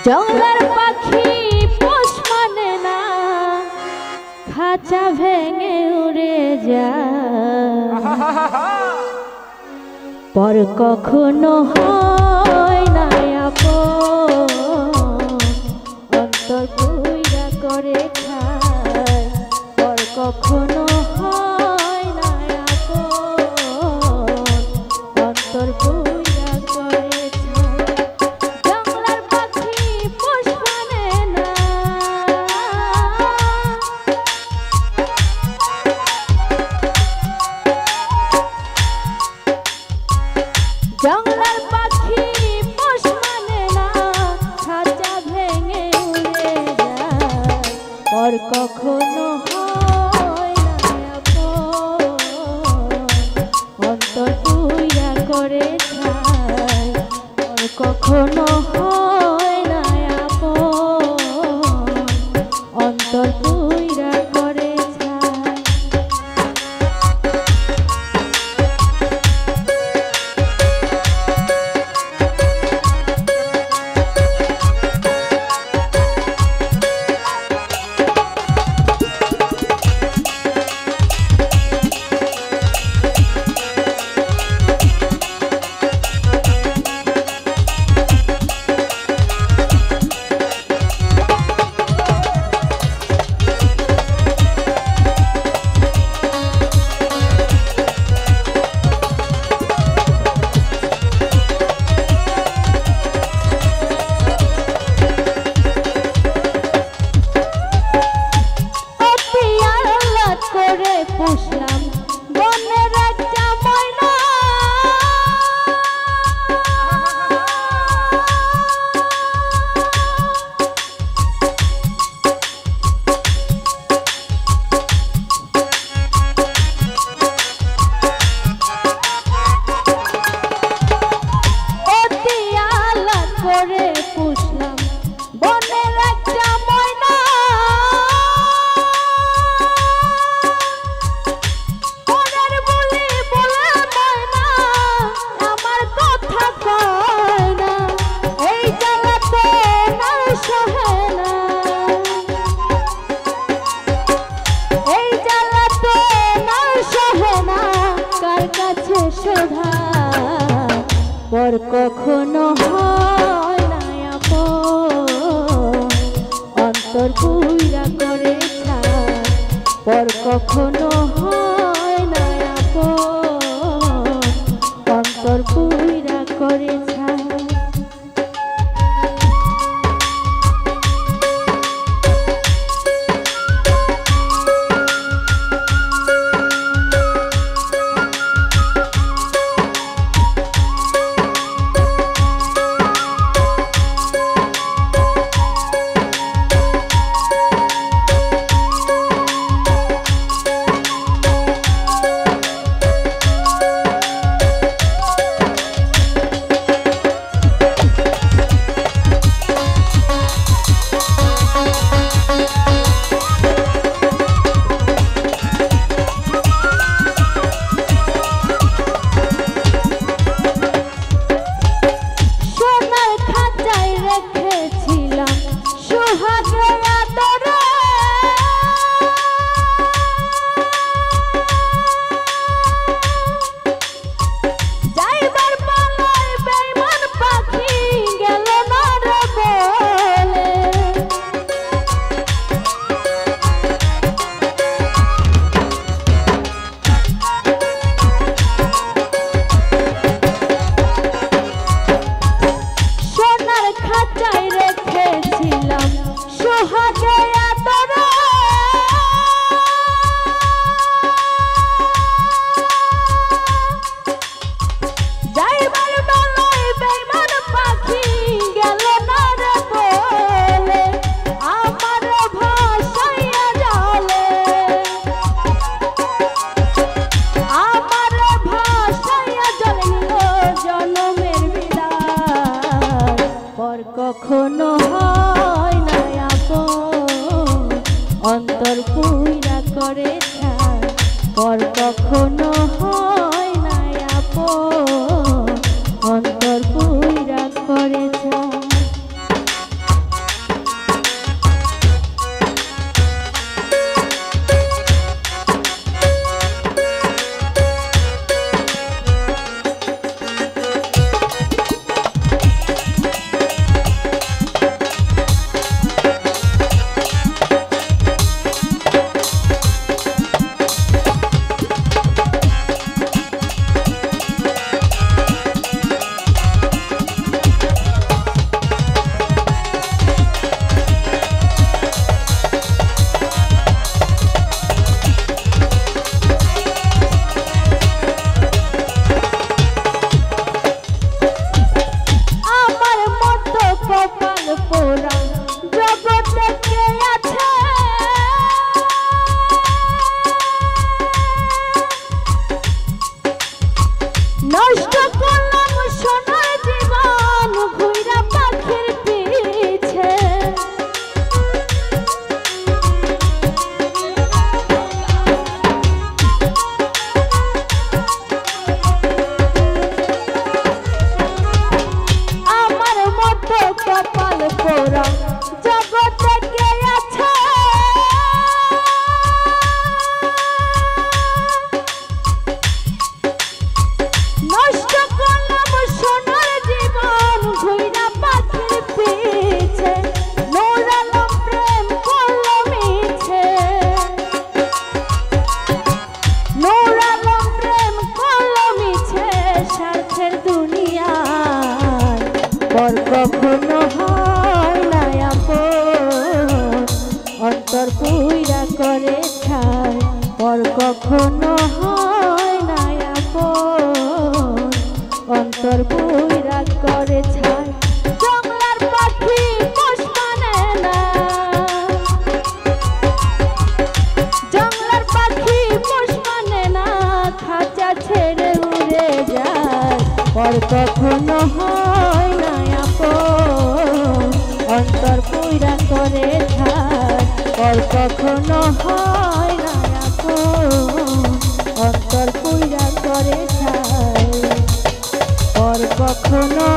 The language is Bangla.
জঙ্গলার পাখি পোষ মানে না, খাঁচা ভেঙে উড়ে যায়। পর কখনো হয় না আপন, অন্তর পুইরা করে খায়। পর কখনো হয় না আপন, অন্তর পুইরা করে খায়। জঙ্গলার পাখি পোষ মানে না, জঙ্গলার পাখি পোষ মানে না, খাঁচা ভেঙে উড়ে যায়। পর কখনো হয় না আপন, অন্তর পুইরা করে খায়। পর কখনো হয় না আপন, অন্তর পুইরা করে খায়। পুষলাম বনের একটা ময়না, অতি আলাদ করে পুষলাম বনের একটা ময়না। পর কখনো হয় না আপন, অন্তর পুইরা করে খায়। পর কখনো হয় না আপন, অন্তর পুইরা করে খায়। কখনো হয় না আপন, অন্তর পুইরা করে খায়। পর কখনো হয় না আপন, অন্তর পুইরা করে খায়। পোড়া জগতে কে আছে নষ্ট করলাম সোনার জীবন ঘুইরা পাখির পিছে আমার মতো কপাল পোড়া জগতে কে আছে নষ্ট করলাম সোনার জীবন ঘুইরা পাখির পিছে নূর আলম প্রেম করলো মিছে নূর আলম প্রেম করলো মিছে স্বার্থের দুনিয়ায় পর কখনো হয় না আপন অন্তর পুইরা করে ছাই পর কখনো হয় না আপন অন্তর পুইরা করে ছাই জংলার পাখি পোষ মানে না জংলার পাখি পোষ মানে না খাঁচা ছেড়ে উড়ে যায় পর কখনো হয় না আপন অন্তর পুইরা করে ছাই পর কখনো হয় না আপন অন্তর পুইরা করে ছাই পর কখনো